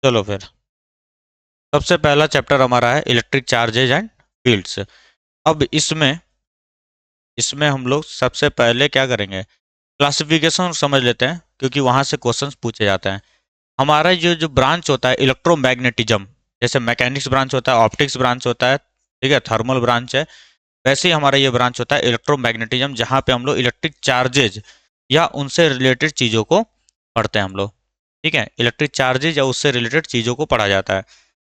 चलो फिर सबसे पहला चैप्टर हमारा है इलेक्ट्रिक चार्जेज एंड फील्ड्स। अब इसमें इसमें हम लोग सबसे पहले क्या करेंगे, क्लासिफिकेशन समझ लेते हैं क्योंकि वहां से क्वेश्चंस पूछे जाते हैं। हमारा जो जो ब्रांच होता है इलेक्ट्रोमैग्नेटिज्म, जैसे मैकेनिक्स ब्रांच होता है, ऑप्टिक्स ब्रांच होता है, ठीक है, थर्मल ब्रांच है, वैसे ही हमारा ये ब्रांच होता है इलेक्ट्रोमैग्नेटिज्म, जहाँ पे हम लोग इलेक्ट्रिक चार्जेज या उनसे रिलेटेड चीज़ों को पढ़ते हैं हम लोग। ठीक है, इलेक्ट्रिक चार्जेज या उससे रिलेटेड चीज़ों को पढ़ा जाता है।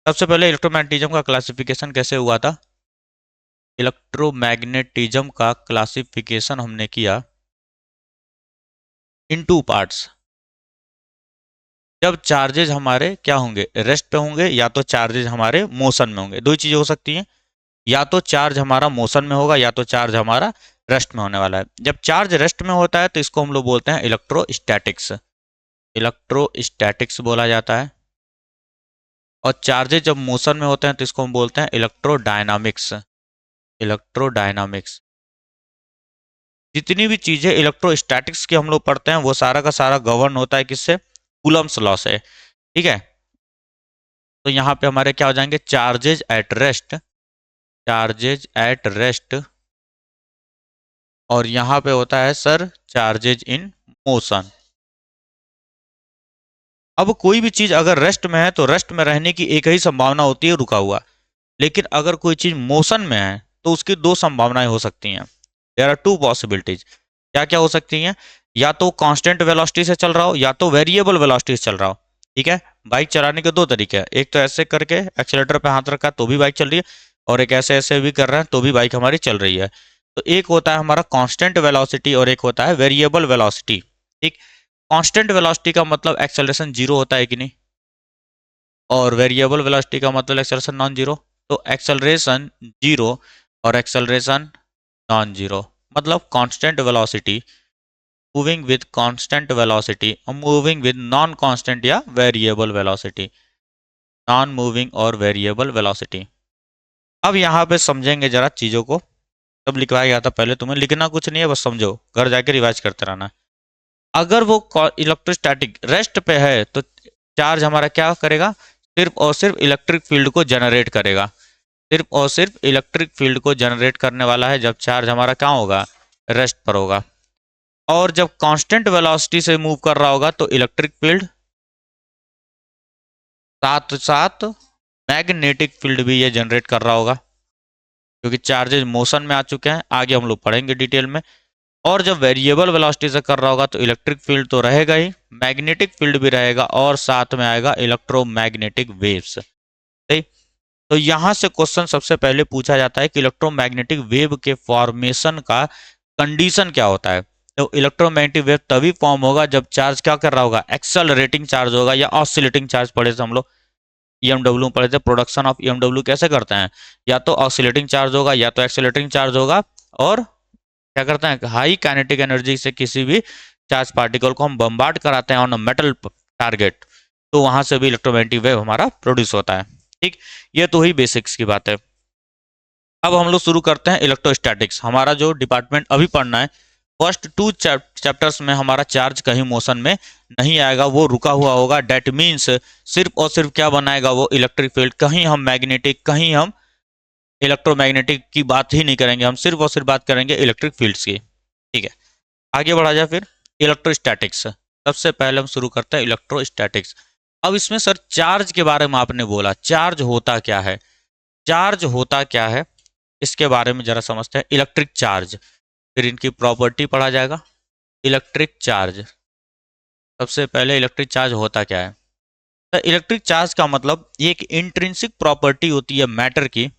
सबसे पहले इलेक्ट्रोमैग्नेटिज्म का क्लासिफिकेशन कैसे हुआ था? इलेक्ट्रोमैग्नेटिज्म का क्लासिफिकेशन हमने किया इन टू पार्ट्स। जब चार्जेज हमारे क्या होंगे, रेस्ट पे होंगे, या तो चार्जेज हमारे मोशन में होंगे। दो ही चीजें हो सकती हैं, या तो चार्ज हमारा मोशन में होगा या तो चार्ज हमारा रेस्ट में होने वाला है। जब चार्ज रेस्ट में होता है तो इसको हम लोग बोलते हैं इलेक्ट्रोस्टैटिक्स। इलेक्ट्रोस्टैटिक्स बोला जाता है। और चार्जेज जब मोशन में होते हैं तो इसको हम बोलते हैं इलेक्ट्रोडायनामिक्स। इलेक्ट्रोडायनामिक्स। जितनी भी चीजें इलेक्ट्रोस्टैटिक्स की हम लोग पढ़ते हैं वो सारा का सारा गवर्न होता है किससे? कूलम्स लॉ से। ठीक है, तो यहाँ पे हमारे क्या हो जाएंगे, charges at rest, charges at rest, और यहाँ पे होता है सर चार्जेज इन मोशन। अब कोई भी चीज अगर रेस्ट में है तो रेस्ट में रहने की एक ही संभावना होती है, रुका हुआ। लेकिन अगर कोई चीज मोशन में है तो उसकी दो संभावनाएं हो सकती हैं। There are two possibilities. क्या क्या हो सकती हैं? या तो कांस्टेंट वेलोसिटी से चल रहा हो या तो वेरिएबल वेलोसिटी से चल रहा हो। ठीक है, बाइक चलाने के दो तरीके हैं, एक तो ऐसे करके एक्सीलेटर पे हाथ रखा तो भी बाइक चल रही है, और एक ऐसे ऐसे भी कर रहे हैं तो भी बाइक हमारी चल रही है। तो एक होता है हमारा कांस्टेंट वेलोसिटी और एक होता है वेरिएबल वेलोसिटी। ठीक, कांस्टेंट वेलोसिटी का मतलब एक्सेलरेशन जीरो होता है कि नहीं, और वेरिएबल वेलोसिटी का मतलब एक्सेलरेशन नॉन जीरो। तो एक्सेलरेशन जीरो और एक्सेलरेशन नॉन जीरो मतलब constant velocity moving with constant velocity और मूविंग विद नॉन कांस्टेंट या वेरिएबल वेलोसिटी, नॉन मूविंग और वेरिएबल वेलोसिटी। अब यहाँ पे समझेंगे जरा चीजों को। तब लिखवाया गया था, पहले तुम्हें लिखना कुछ नहीं है, बस समझो, घर जाके रिवाइज करते रहना। अगर वो इलेक्ट्रोस्टैटिक रेस्ट पे है तो चार्ज हमारा क्या करेगा, सिर्फ और सिर्फ इलेक्ट्रिक फील्ड को जनरेट करेगा। सिर्फ और सिर्फ इलेक्ट्रिक फील्ड को जनरेट करने वाला है जब चार्ज हमारा कहाँ होगा, रेस्ट पर होगा। और जब कांस्टेंट वेलोसिटी से मूव कर रहा होगा तो इलेक्ट्रिक फील्ड साथ साथ मैग्नेटिक फील्ड भी ये जनरेट कर रहा होगा, क्योंकि चार्जेस मोशन में आ चुके हैं, आगे हम लोग पढ़ेंगे डिटेल में। और जब वेरिएबल वेलोसिटी से कर रहा होगा तो इलेक्ट्रिक फील्ड तो रहेगा ही, मैग्नेटिक फील्ड भी रहेगा, और साथ में आएगा इलेक्ट्रोमैग्नेटिक वेव्स। सही। तो यहां से क्वेश्चन सबसे पहले पूछा जाता है कि इलेक्ट्रोमैग्नेटिक वेव के फॉर्मेशन का कंडीशन क्या होता है। तो इलेक्ट्रोमैग्नेटिक वेव तभी फॉर्म होगा जब चार्ज क्या कर रहा होगा, एक्सेलरेटिंग चार्ज होगा, या ऑसिलेटिंग चार्ज पढ़े थे हम लोग, ईएमडब्ल्यू पढ़े थे। प्रोडक्शन ऑफ ईएमडब्ल्यू कैसे करते हैं, या तो ऑसिलेटिंग चार्ज होगा या तो एक्सेलरेटिंग चार्ज होगा, और क्या करते हैं, हाई काइनेटिक एनर्जी से किसी भी चार्ज पार्टिकल को हम बम्बार्ड कराते हैं ऑन अ मेटल टारगेट, तो वहां से भी इलेक्ट्रोमैग्नेटिक वेव हमारा प्रोड्यूस होता है। ठीक, ये तो ही बेसिक्स की बात है। अब हम लोग शुरू करते हैं इलेक्ट्रोस्टैटिक्स। हमारा जो डिपार्टमेंट अभी पढ़ना है, फर्स्ट टू चैप्टर्स में हमारा चार्ज कहीं मोशन में नहीं आएगा, वो रुका हुआ होगा। डेट मीन्स सिर्फ और सिर्फ क्या बनाएगा वो, इलेक्ट्रिक फील्ड। कहीं हम मैग्नेटिक, कहीं हम इलेक्ट्रोमैग्नेटिक की बात ही नहीं करेंगे, हम सिर्फ और सिर्फ बात करेंगे इलेक्ट्रिक फील्ड्स की। ठीक है, आगे बढ़ा जाए फिर इलेक्ट्रोस्टैटिक्स। सबसे पहले हम शुरू करते हैं इलेक्ट्रोस्टैटिक्स। अब इसमें सर चार्ज के बारे में आपने बोला, चार्ज होता क्या है, चार्ज होता क्या है इसके बारे में जरा समझते हैं। इलेक्ट्रिक चार्ज, फिर इनकी प्रॉपर्टी पढ़ा जाएगा। इलेक्ट्रिक चार्ज, सबसे पहले इलेक्ट्रिक चार्ज होता क्या है। तो इलेक्ट्रिक चार्ज का मतलब ये एक इंट्रिंसिक प्रॉपर्टी होती है मैटर की,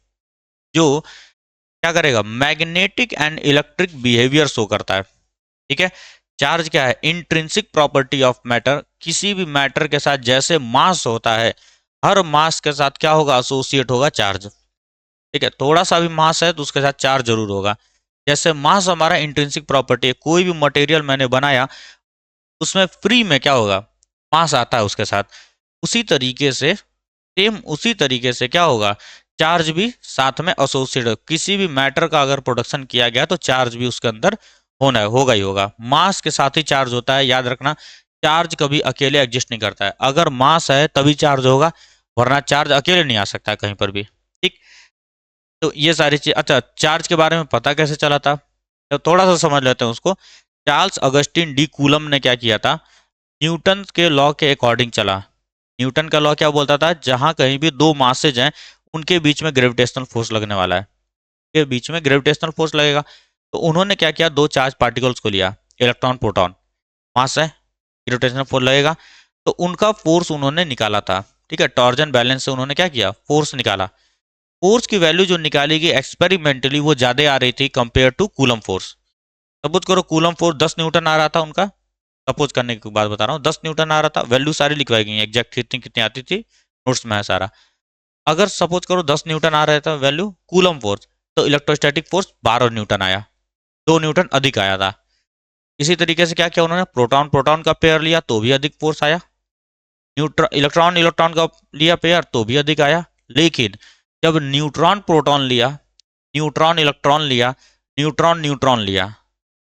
जो क्या करेगा, magnetic and electric behaviour show करता है। ठीक है, चार्ज क्या है, इंट्रिंसिक प्रॉपर्टी ऑफ मैटर। किसी भी मैटर के साथ जैसे मास होता है, हर मास के साथ क्या होगा, एसोसिएट होगा चार्ज। ठीक है, थोड़ा सा भी मास है तो उसके साथ चार्ज जरूर होगा। जैसे मास हमारा इंट्रिंसिक प्रॉपर्टी है, कोई भी मटेरियल मैंने बनाया उसमें फ्री में क्या होगा, मास आता है उसके साथ। उसी तरीके से, सेम उसी तरीके से क्या होगा, चार्ज भी साथ में एसोसिएट हो। किसी भी मैटर का अगर प्रोडक्शन किया गया तो चार्ज भी उसके अंदर होना होगा ही होगा। मास के साथ ही चार्ज होता है, याद रखना। चार्ज कभी अकेले एग्जिस्ट नहीं करता है, अगर मास है तभी चार्ज होगा, वरना चार्ज अकेले नहीं आ सकता है कहीं पर भी। ठीक, तो ये सारी चीज। अच्छा, चार्ज के बारे में पता कैसे चला था, तो थोड़ा सा समझ लेते हैं उसको। चार्ल्स अगस्टिन डी कूलम ने क्या किया था, न्यूटन के लॉ के अकॉर्डिंग चला। न्यूटन का लॉ क्या बोलता था, जहां कहीं भी दो मासेज हैं उनके बीच में ग्रेविटेशनल फोर्स लगने वाला है, के बीच में ग्रेविटेशनल फोर्स लगेगा। तो उन्होंने क्या किया, दो चार्ज पार्टिकल्स को लिया, इलेक्ट्रॉन प्रोटॉन, मास है, ग्रेविटेशनल फोर्स लगेगा, तो उनका फोर्स उन्होंने निकाला था। ठीक है, टॉर्जन बैलेंस से उन्होंने क्या किया, फोर्स निकाला। फोर्स की वैल्यू जो निकाली गई एक्सपेरिमेंटली वो ज्यादा आ रही थी compare to coulomb force. Suppose करो कूलम फोर्स 10 न्यूटन आ रहा था उनका, सपोज करने की बात बता रहा हूँ, 10 न्यूटन आ रहा था, वैल्यू सारी लिखवाई गई है एग्जैक्ट कितनी कितनी आती थी, नोट्स में है सारा। अगर सपोज करो 10 न्यूटन आ रहा था वैल्यू कूलम फोर्स, तो इलेक्ट्रोस्टैटिक फोर्स 12 न्यूटन आया, 2 न्यूटन अधिक आया था। इसी तरीके से क्या किया उन्होंने, प्रोटॉन प्रोटॉन का पेयर लिया तो भी अधिक फोर्स आया, न्यूट्रॉन इलेक्ट्रॉन इलेक्ट्रॉन का लिया पेयर तो भी अधिक आया। लेकिन जब न्यूट्रॉन प्रोटॉन लिया, न्यूट्रॉन इलेक्ट्रॉन लिया, न्यूट्रॉन न्यूट्रॉन लिया,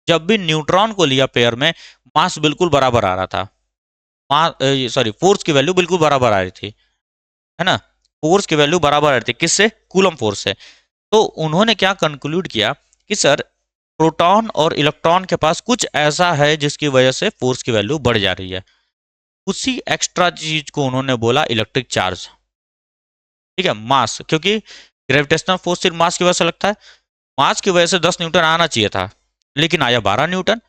जब भी न्यूट्रॉन को लिया पेयर में, मास बिल्कुल बराबर आ रहा था, सॉरी फोर्स की वैल्यू बिल्कुल बराबर आ रही थी, है ना, फोर्स की वैल्यू बराबर आ रही थी, किससे, कूलम फोर्स से। तो उन्होंने क्या कंक्लूड किया कि सर प्रोटॉन और इलेक्ट्रॉन के पास कुछ ऐसा है जिसकी वजह से फोर्स की वैल्यू बढ़ जा रही है। उसी एक्स्ट्रा चीज को उन्होंने बोला इलेक्ट्रिक चार्ज। ठीक है, मास, क्योंकि ग्रेविटेशनल फोर्स सिर्फ मास की वजह से लगता है, मास की वजह से 10 न्यूटन आना चाहिए था, लेकिन आया 12 न्यूटन।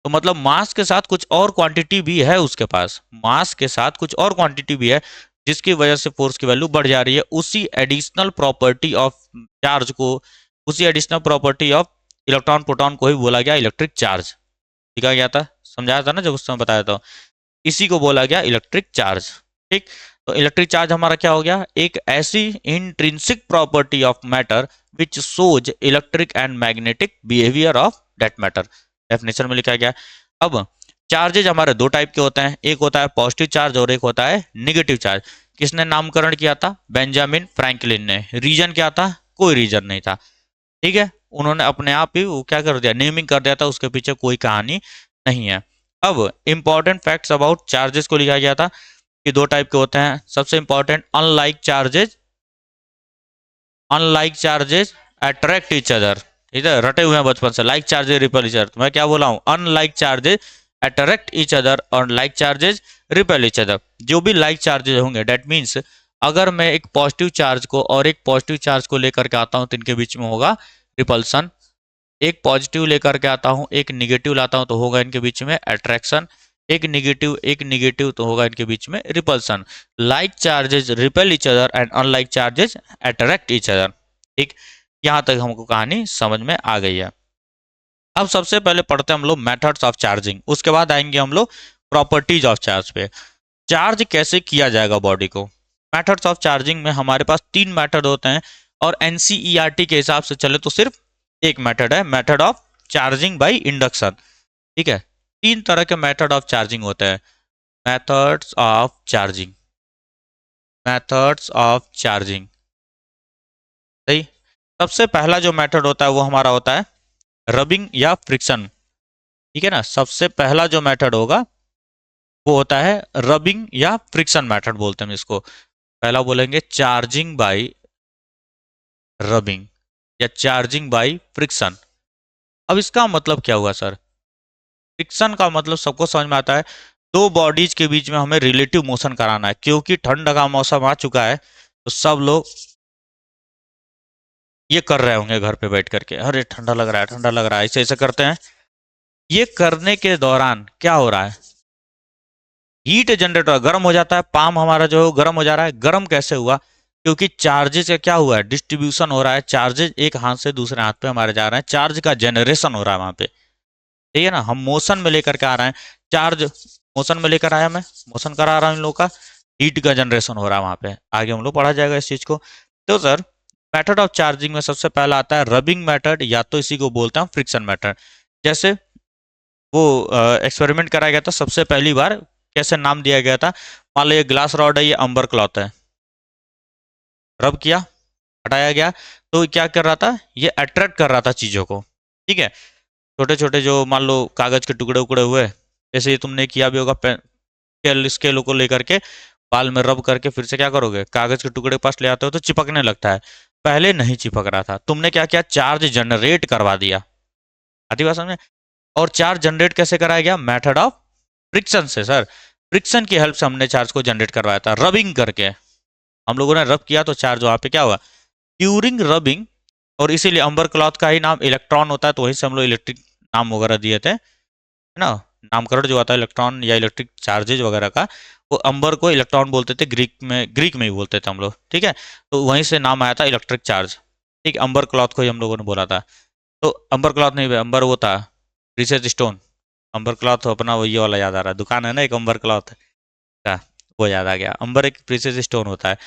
तो मतलब मास के साथ कुछ और क्वांटिटी भी है उसके पास, मास के साथ कुछ और क्वांटिटी भी है जिसकी वजह से फोर्स की वैल्यू बढ़ जा रही है। उसी एडिशनल प्रॉपर्टी ऑफ चार्ज को, उसी additional property of electron proton को ही बोला गया इलेक्ट्रिक चार्ज। लिखा गया था, समझाया था ना जब उस समय बताया था, इसी को बोला गया इलेक्ट्रिक चार्ज। ठीक, तो इलेक्ट्रिक चार्ज हमारा क्या हो गया, एक ऐसी intrinsic property of matter which shows electric and magnetic behaviour of that matter, definition में लिखा गया। अब चार्जेज हमारे दो टाइप के होते हैं, एक होता है पॉजिटिव चार्ज और एक होता है निगेटिव चार्ज। किसने नामकरण किया था, बेंजामिन फ्रैंकलिन ने। रीजन क्या था, कोई रीजन नहीं था। ठीक है, उन्होंने अपने आप ही वो क्या कर दिया, नेमिंग कर दिया था, उसके पीछे कोई कहानी नहीं है। अब इंपॉर्टेंट फैक्ट्स अबाउट चार्जेस को लिखा गया था कि दो टाइप के होते हैं। सबसे important, unlike charges attract each other. इधर रटे हुए हैं बचपन से, like charges repel each other, तो मैं क्या बोला हूँ, unlike charges attract each other और like charges repel each other. जो भी लाइक चार्जेस होंगे डेट मीन्स अगर मैं एक पॉजिटिव चार्ज को और एक पॉजिटिव चार्ज को लेकर के आता हूँ तो इनके बीच में होगा रिपल्सन। एक पॉजिटिव लेकर के आता हूँ, एक निगेटिव लाता हूँ, तो होगा इनके बीच में अट्रैक्शन। एक निगेटिव तो होगा इनके बीच में repulsion. Like charges repel each other and unlike charges attract each other. ठीक, यहाँ तक हमको कहानी समझ में आ गई है। अब सबसे पहले पढ़ते हैं हम लोग मेथड्स ऑफ चार्जिंग, उसके बाद आएंगे हम लोग प्रॉपर्टीज ऑफ चार्ज पे। चार्ज कैसे किया जाएगा बॉडी को। मेथड्स ऑफ चार्जिंग में हमारे पास 3 मेथड होते हैं, और एनसीईआरटी के हिसाब से चले तो सिर्फ एक मेथड है, method of charging by induction. ठीक है, 3 तरह के मेथड ऑफ चार्जिंग होते हैं। Methods of charging, methods of charging, सही। सबसे पहला जो मेथड होता है वो हमारा होता है रबिंग या फ्रिक्शन। ठीक है ना, सबसे पहला जो मेथड होगा वो होता है रबिंग या फ्रिक्शन मेथड बोलते हैं इसको। पहला बोलेंगे चार्जिंग बाय रबिंग या चार्जिंग बाय फ्रिक्शन। अब इसका मतलब क्या हुआ सर, फ्रिक्शन का मतलब सबको समझ में आता है, दो बॉडीज के बीच में हमें रिलेटिव मोशन कराना है। क्योंकि ठंड का मौसम आ चुका है तो सब लोग ये कर रहे होंगे घर पे बैठ करके, अरे ठंडा लग रहा है, ठंडा लग रहा है, ऐसे ऐसे करते हैं। ये करने के दौरान क्या हो रहा है, हीट जनरेट हो रहा है, गर्म हो जाता है, पाम हमारा जो है गर्म हो जा रहा है। गर्म कैसे हुआ, क्योंकि चार्जेस का क्या हुआ है, डिस्ट्रीब्यूशन हो रहा है, चार्जेस एक हाथ से दूसरे हाथ पे हमारे जा रहे हैं, चार्ज का जनरेशन हो रहा है वहां पे। ठीक है ना, हम मोशन में लेकर के आ रहे हैं, चार्ज मोशन में लेकर आया, मैं मोशन करा रहा हूँ इन लोगों का, हीट का जनरेशन हो रहा है वहां पे। आगे हम लोग पढ़ा जाएगा इस चीज को। तो सर मेथड ऑफ चार्जिंग में सबसे पहला आता है रबिंग मेथड, या तो इसी को बोलते हैं फ्रिक्शन मेथड। जैसे वो एक्सपेरिमेंट कराया गया था सबसे पहली बार, कैसे नाम दिया गया था, मान लो ये ग्लास रॉड है, ये अम्बर क्लॉथ है, रब किया, हटाया गया, तो क्या कर रहा था, ये अट्रैक्ट कर रहा था चीजों को। ठीक है, छोटे छोटे जो मान लो कागज के टुकड़े उकड़े हुए, जैसे ये तुमने किया भी होगा, स्केलों को लेकर के बाल में रब करके फिर से क्या करोगे, कागज के टुकड़े के पास ले आते हो तो चिपकने लगता है। पहले नहीं चिपक रहा था, तुमने क्या किया, चार्ज जनरेट करवा दिया। आती बात समझे। और चार्ज जनरेट कैसे कराया गया, मेथड ऑफ फ्रिक्शन से सर। फ्रिक्शन की हेल्प से हमने चार्ज को जनरेट करवाया था, रबिंग करके। हम लोगों ने रब किया तो चार्ज वहां पे क्या हुआ, ड्यूरिंग रबिंग। और इसीलिए अंबर क्लॉथ का ही नाम इलेक्ट्रॉन होता है, तो वहीं से हम लोग इलेक्ट्रिक नाम वगैरह दिए थे, है ना। नामकरण जो आता है इलेक्ट्रॉन या इलेक्ट्रिक चार्जेज वगैरह का, वो अंबर को इलेक्ट्रॉन बोलते थे, ग्रीक में ही बोलते थे हम लोग, ठीक है। तो वहीं से नाम आया था इलेक्ट्रिक चार्ज, ठीक। अंबर क्लॉथ को ही हम लोगों ने बोला था। तो अंबर क्लॉथ नहीं, अंबर वो था प्रीशियस स्टोन। अंबर क्लॉथ अपना वो ये वाला याद आ रहा है, दुकान है ना एक अंबर क्लॉथ का, वो याद आ गया। अंबर एक प्रीशियस स्टोन होता है।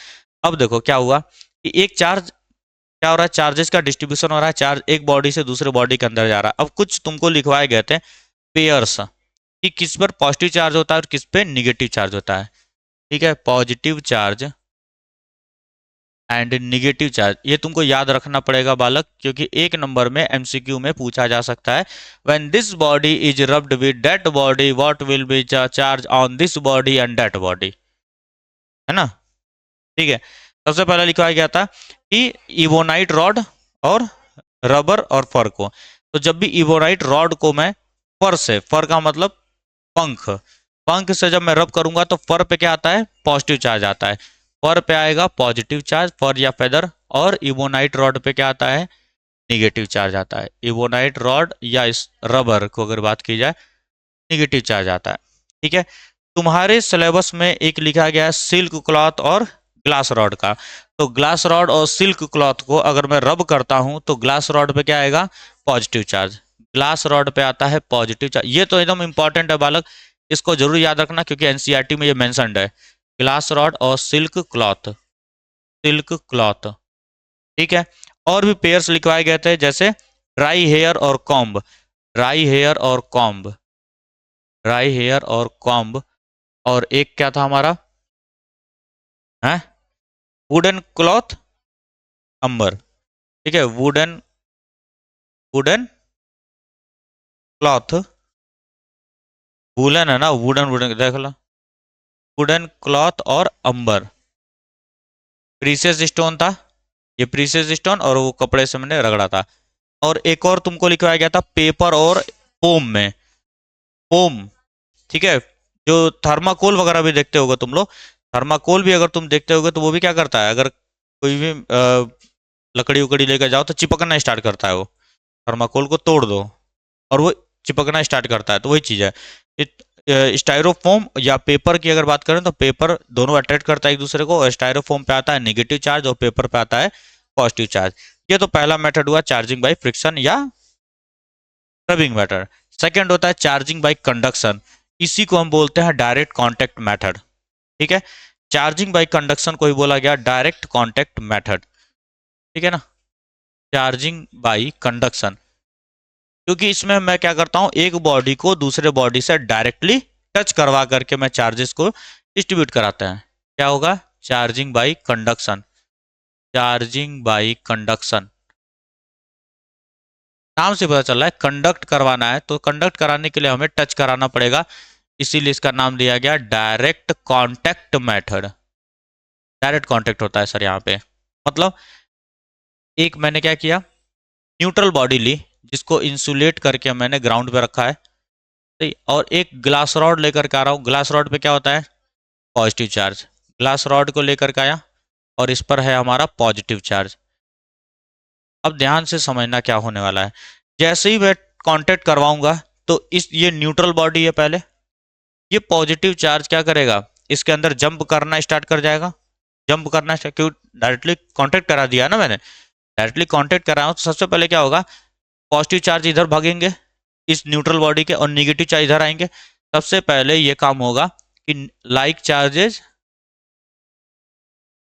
अब देखो क्या हुआ कि एक चार्ज, क्या हो रहा है, चार्जेस का डिस्ट्रीब्यूशन हो रहा है, चार्ज एक बॉडी से दूसरे बॉडी के अंदर जा रहा है। अब कुछ तुमको लिखवाए गए थे पेयर्स, कि किस पर पॉजिटिव चार्ज होता है और किस पे निगेटिव चार्ज होता है, ठीक है। Positive charge and negative charge, ये तुमको याद रखना पड़ेगा बालक, क्योंकि एक नंबर में एमसीक्यू में पूछा जा सकता है। When this body is rubbed with that body what will be charge on this body and that body, है ना, ठीक है। सबसे पहले लिखवाया गया था कि इबोनाइट रॉड और रबर और फर को। तो जब भी इबोनाइट रॉड को मैं फर से, फर का मतलब पंख, पंख से जब मैं रब करूंगा तो फर पे क्या आता है, पॉजिटिव चार्ज आता है। फर पे आएगा पॉजिटिव चार्ज, फर या फेदर। और इबोनाइट रॉड पे क्या आता है, निगेटिव चार्ज आता है। इबोनाइट रॉड या इस रबर को अगर बात की जाए, निगेटिव चार्ज आता है, ठीक है। तुम्हारे सिलेबस में एक लिखा गया है सिल्क क्लॉथ और ग्लास रॉड का। तो ग्लास रॉड और सिल्क क्लॉथ को अगर मैं रब करता हूं तो ग्लास रॉड पे क्या आएगा, पॉजिटिव चार्ज। ग्लास रॉड पे आता है पॉजिटिव चार्ज। ये तो एकदम इंपॉर्टेंट है बालक, इसको जरूर याद रखना, क्योंकि एनसीईआरटी में ये मेंशन्ड है। ग्लास रॉड और सिल्क क्लॉथ, सिल्क क्लॉथ, ठीक है। और भी पेयर्स लिखवाए गए थे, जैसे ड्राई हेयर और कॉम्ब, ड्राई हेयर और कॉम्ब, ड्राई हेयर और कॉम्ब। और एक क्या था हमारा, है वुडन क्लॉथ, अंबर, ठीक है। वुडन, वुडन क्लॉथ, वुलन है ना, वुडन, वुडन देख लो, वुडन क्लॉथ और अंबर। प्रीसियस स्टोन था, ये प्रीसियस स्टोन, और वो कपड़े से मैंने रगड़ा था। और एक और तुमको लिखवाया गया था पेपर और फोम में, फोम, ठीक है। जो थर्माकोल वगैरह भी देखते होगे तुम लोग, थर्माकोल भी अगर तुम देखते होगे तो वो भी क्या करता है, अगर कोई भी लकड़ी उकड़ी लेकर जाओ तो चिपकना स्टार्ट करता है वो। थर्माकोल को तोड़ दो और वो चिपकना स्टार्ट करता है, तो वही चीज़ है। स्टायरोफोम या पेपर की अगर बात करें तो पेपर दोनों अट्रैक्ट करता है एक दूसरे को, और स्टायरोफोम पे आता है नेगेटिव चार्ज और पेपर पे आता है पॉजिटिव चार्ज। ये तो पहला मेथड हुआ चार्जिंग बाय फ्रिक्शन या रबिंग मेथड। सेकेंड होता है चार्जिंग बाय कंडक्शन, इसी को हम बोलते हैं डायरेक्ट कॉन्टैक्ट मेथड, ठीक है। चार्जिंग बाय कंडक्शन को ही बोला गया डायरेक्ट कॉन्टैक्ट मेथड, ठीक है ना, चार्जिंग बाय कंडक्शन। क्योंकि इसमें मैं क्या करता हूँ, एक बॉडी को दूसरे बॉडी से डायरेक्टली टच करवा करके मैं चार्जेस को डिस्ट्रीब्यूट कराते हैं। क्या होगा, charging by conduction, charging by conduction. नाम से पता चल रहा है कंडक्ट करवाना है, तो कंडक्ट कराने के लिए हमें टच कराना पड़ेगा, इसीलिए इसका नाम दिया गया direct contact method. Direct contact होता है सर यहाँ पे, मतलब एक मैंने क्या किया, न्यूट्रल बॉडी ली जिसको इंसुलेट करके मैंने ग्राउंड पे रखा है, सही। और एक ग्लास रॉड लेकर के आ रहा हूँ, ग्लास रॉड पे क्या होता है, पॉजिटिव चार्ज। ग्लास रॉड को लेकर के आया और इस पर है हमारा पॉजिटिव चार्ज। अब ध्यान से समझना क्या होने वाला है। जैसे ही मैं कांटेक्ट करवाऊंगा तो इस, ये न्यूट्रल बॉडी है पहले, ये पॉजिटिव चार्ज क्या करेगा, इसके अंदर जंप करना स्टार्ट कर जाएगा। जंप करना स्टार्ट, क्यों, डायरेक्टली कांटेक्ट करा दिया ना मैंने, डायरेक्टली कांटेक्ट करा हूं, तो सबसे पहले क्या होगा, पॉजिटिव चार्ज इधर भागेंगे इस न्यूट्रल बॉडी के, और निगेटिव चार्ज इधर आएंगे। सबसे पहले ये काम होगा कि like charges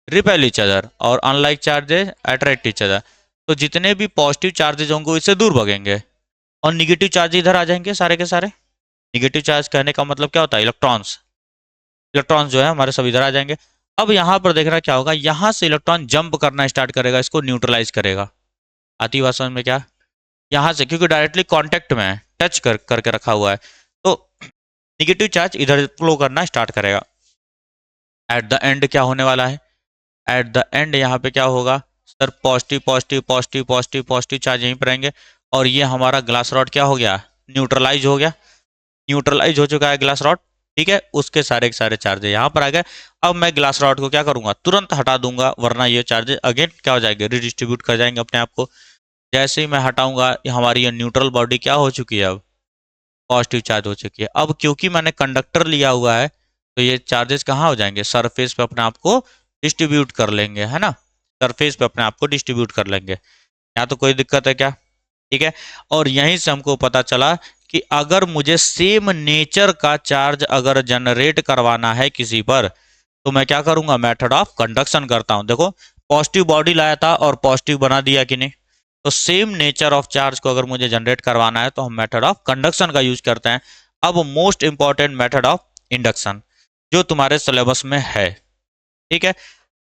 repel each other और unlike charges attract each other. तो जितने भी पॉजिटिव चार्जेज होंगे इससे दूर भागेंगे, और निगेटिव चार्ज इधर आ जाएंगे सारे के सारे। निगेटिव चार्ज कहने का मतलब क्या होता है, इलेक्ट्रॉन्स, इलेक्ट्रॉन्स जो है हमारे सब इधर आ जाएंगे। अब यहाँ पर देखना क्या होगा, यहाँ से इलेक्ट्रॉन जंप करना स्टार्ट करेगा, इसको न्यूट्रलाइज करेगा। आती बात समझ में क्या, यहाँ से, क्योंकि डायरेक्टली कांटेक्ट में है, टच करके रखा हुआ है, तो निगेटिव चार्ज इधर फ्लो करना स्टार्ट करेगा। एट द एंड क्या होने वाला है, एट द एंड यहाँ पे क्या होगा sir, positive positive positive positive positive charge यहीं पर रहेंगे, और ये हमारा ग्लास रॉड क्या हो गया, न्यूट्रलाइज हो गया, न्यूट्रलाइज हो चुका है ग्लास रॉड। ठीक है, उसके सारे के सारे चार्जेस यहाँ पर आ गए। अब मैं ग्लास रॉड को क्या करूंगा, तुरंत हटा दूंगा, वरना ये चार्जेस अगेन क्या हो जाएंगे, रिडिस्ट्रीब्यूट कर जाएंगे अपने आप को। जैसे ही मैं हटाऊंगा, हमारी ये न्यूट्रल बॉडी क्या हो चुकी है, अब पॉजिटिव चार्ज हो चुकी है। अब क्योंकि मैंने कंडक्टर लिया हुआ है, तो ये चार्जेस कहाँ हो जाएंगे, सरफेस पे अपने आप को डिस्ट्रीब्यूट कर लेंगे, है ना, सरफेस पे अपने आप को डिस्ट्रीब्यूट कर लेंगे। यहाँ तो कोई दिक्कत है क्या, ठीक है। और यहीं से हमको पता चला कि अगर मुझे सेम नेचर का चार्ज अगर जनरेट करवाना है किसी पर, तो मैं क्या करूंगा, मेथड ऑफ कंडक्शन करता हूं। देखो पॉजिटिव बॉडी लाया था और पॉजिटिव बना दिया कि नहीं, तो सेम नेचर ऑफ चार्ज को अगर मुझे जनरेट करवाना है तो हम मेथड ऑफ कंडक्शन का यूज करते हैं। अब most important method of induction जो तुम्हारे सिलेबस में है, ठीक है।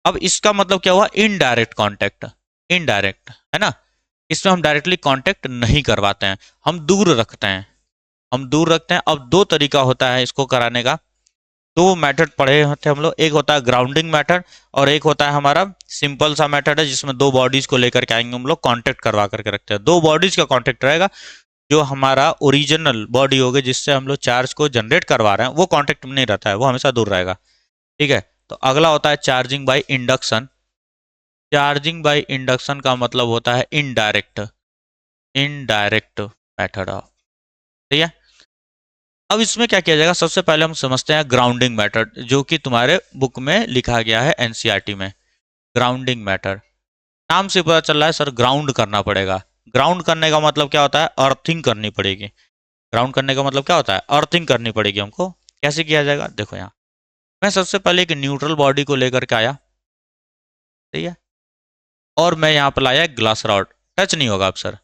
अब इसका मतलब क्या हुआ, इनडायरेक्ट कांटेक्ट, इनडायरेक्ट है ना, इसमें हम डायरेक्टली कांटेक्ट नहीं करवाते हैं, हम दूर रखते हैं, हम दूर रखते हैं। अब दो तरीका होता है इसको कराने का, दो मेथड पढ़े होते हम लोग, एक होता है ग्राउंडिंग मेथड और एक होता है हमारा सिंपल सा मेथड है जिसमें दो बॉडीज को लेकर के आएंगे हम लोग, कांटेक्ट करवा करके रखते हैं। दो बॉडीज का कांटेक्ट रहेगा, जो हमारा ओरिजिनल बॉडी होगी जिससे हम लोग चार्ज को जनरेट करवा रहे हैं वो कांटेक्ट में नहीं रहता है, वो हमेशा दूर रहेगा, ठीक है। तो अगला होता है charging by induction. Charging by induction का मतलब होता है इनडायरेक्ट, इनडायरेक्ट मेथड ऑफ, ठीक है। अब इसमें क्या किया जाएगा, सबसे पहले हम समझते हैं ग्राउंडिंग मेथड, जो कि तुम्हारे बुक में लिखा गया है एनसीईआरटी में। ग्राउंडिंग मेथड नाम से पता चल रहा है सर, ग्राउंड करना पड़ेगा। ग्राउंड करने का मतलब क्या होता है, अर्थिंग करनी पड़ेगी। ग्राउंड करने का मतलब क्या होता है, अर्थिंग करनी पड़ेगी हमको। कैसे किया जाएगा, देखो यहाँ मैं सबसे पहले एक न्यूट्रल बॉडी को लेकर के आया, ठीक है, और मैं यहाँ पर लाया ग्लास रॉड। टच नहीं होगा अब सर,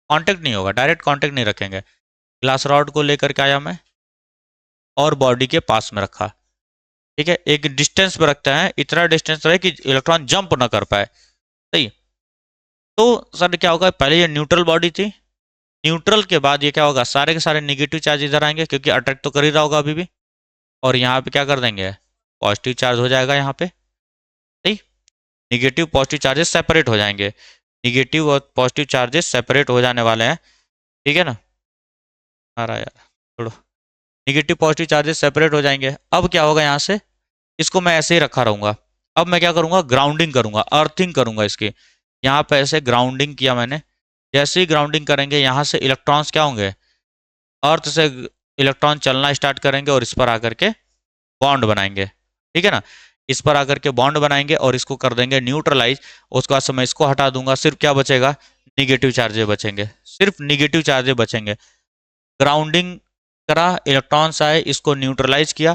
कांटेक्ट नहीं होगा, डायरेक्ट कांटेक्ट नहीं रखेंगे। ग्लास रॉड को लेकर के आया मैं और बॉडी के पास में रखा, ठीक है, एक डिस्टेंस पे रखते हैं, इतना डिस्टेंस रहे कि इलेक्ट्रॉन जंप ना कर पाए, सही। तो सर क्या होगा, पहले ये न्यूट्रल बॉडी थी, न्यूट्रल के बाद ये क्या होगा, सारे के सारे निगेटिव चार्ज इधर आएंगे क्योंकि अट्रैक्ट तो कर ही रहा होगा अभी भी, और यहाँ पे क्या कर देंगे, पॉजिटिव चार्ज हो जाएगा यहाँ पे, सही। निगेटिव पॉजिटिव चार्जेस सेपरेट हो जाएंगे, निगेटिव और पॉजिटिव चार्जेस सेपरेट हो जाने वाले हैं, ठीक है ना। आ रहा यार छोड़ो, निगेटिव पॉजिटिव चार्जेस सेपरेट हो जाएंगे। अब क्या होगा, यहाँ से इसको मैं ऐसे ही रखा रहूंगा। अब मैं क्या करूंगा, ग्राउंडिंग करूंगा, अर्थिंग करूंगा इसकी। यहाँ पे ऐसे ग्राउंडिंग किया मैंने, जैसे ही ग्राउंडिंग करेंगे यहाँ से इलेक्ट्रॉन्स क्या होंगे, अर्थ से इलेक्ट्रॉन चलना स्टार्ट करेंगे और इस पर आकर के बॉन्ड बनाएंगे, ठीक है ना। इस पर आकर के बॉन्ड बनाएंगे और इसको कर देंगे न्यूट्रलाइज। उसके बाद मैं इसको हटा दूंगा, सिर्फ क्या बचेगा, निगेटिव चार्जेस बचेंगे, सिर्फ निगेटिव चार्जेस बचेंगे। ग्राउंडिंग करा, इलेक्ट्रॉन्स आए, इसको न्यूट्रलाइज किया,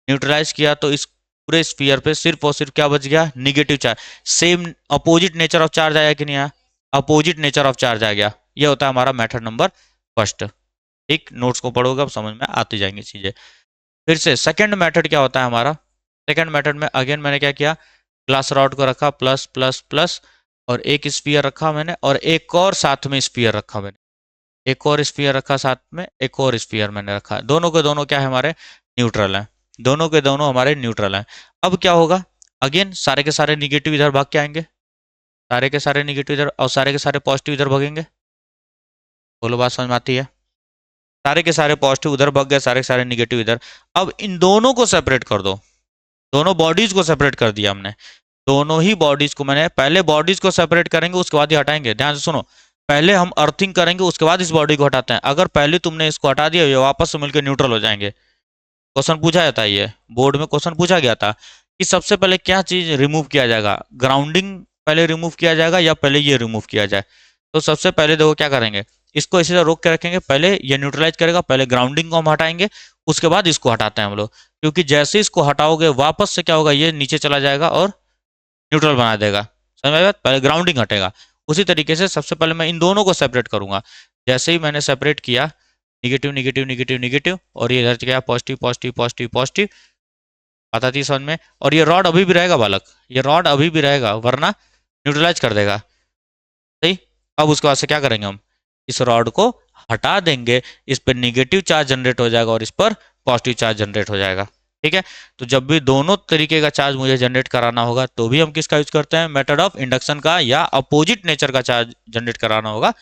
न्यूट्रलाइज किया तो इस पूरे स्फीयर पे सिर्फ और सिर्फ क्या बच गया, negative charge. Same opposite nature of charge आया कि नहीं आया, अपोजिट नेचर ऑफ चार्ज आ गया। ये होता है हमारा मेथड नंबर फर्स्ट, ठीक। नोट्स को पढ़ोगे अब समझ में आती जाएंगी चीजें। फिर से सेकंड मेथड क्या होता है हमारा, सेकंड मेथड में अगेन मैंने क्या किया, ग्लास रॉड को रखा प्लस प्लस प्लस, और एक स्फीयर रखा मैंने और एक और साथ में स्फीयर रखा मैंने, एक और स्फीयर रखा साथ में, एक और स्फीयर मैंने रखा, दोनों के दोनों क्या है हमारे, न्यूट्रल हैं, दोनों के दोनों हमारे न्यूट्रल हैं। अब क्या होगा, अगेन सारे के सारे निगेटिव इधर भाग के आएंगे, सारे के सारे निगेटिव इधर और सारे के सारे पॉजिटिव इधर भागेंगे। बोलो बात समझ में आती है, सारे के सारे पॉजिटिव उधर भाग गए, सारे के सारे निगेटिव इधर। अब इन दोनों को सेपरेट कर दो, दोनों बॉडीज को सेपरेट कर दिया हमने, दोनों ही बॉडीज को मैंने, पहले बॉडीज को सेपरेट करेंगे उसके बाद ही हटाएंगे, ध्यान से सुनो। पहले हम अर्थिंग करेंगे उसके बाद इस बॉडी को हटाते हैं, अगर पहले तुमने इसको हटा दिया ये वापस से मिलकर न्यूट्रल हो जाएंगे। क्वेश्चन पूछा जाता है, ये बोर्ड में क्वेश्चन पूछा गया था कि सबसे पहले क्या चीज रिमूव किया जाएगा, ग्राउंडिंग पहले रिमूव किया जाएगा या पहले ये रिमूव किया जाए। तो सबसे पहले देखो क्या करेंगे, इसको इसी तरह रोक के रखेंगे, पहले ये न्यूट्रलाइज करेगा, पहले ग्राउंडिंग को हम हटाएंगे उसके बाद इसको हटाते हैं हम लोग, क्योंकि जैसे इसको हटाओगे वापस से क्या होगा, ये नीचे चला जाएगा और न्यूट्रल बना देगा, समझ में बात, पहले ग्राउंडिंग हटेगा। उसी तरीके से सबसे पहले मैं इन दोनों को सेपरेट करूंगा, जैसे ही मैंने सेपरेट किया, निगेटिव निगेटिव निगेटिव निगेटिव, और ये इधर गया पॉजिटिव पॉजिटिव पॉजिटिव पॉजिटिव, आता थी समझ में। और ये रॉड अभी भी रहेगा बालक, ये रॉड अभी भी रहेगा वरना न्यूट्रलाइज कर देगा, सही। अब उसके बाद से क्या करेंगे हम, इस रॉड को हटा देंगे, इस पर निगेटिव चार्ज जनरेट हो जाएगा और इस पर पॉजिटिव चार्ज जनरेट हो जाएगा। ठीक है, तो जब भी दोनों तरीके का चार्ज मुझे जनरेट कराना होगा तो भी हम किसका यूज करते हैं, मेथड ऑफ इंडक्शन का, या अपोजिट नेचर का चार्ज जनरेट कराना होगा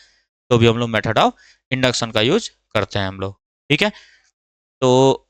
तो भी हम लोग मेथड ऑफ इंडक्शन का यूज करते हैं हम लोग। ठीक है, तो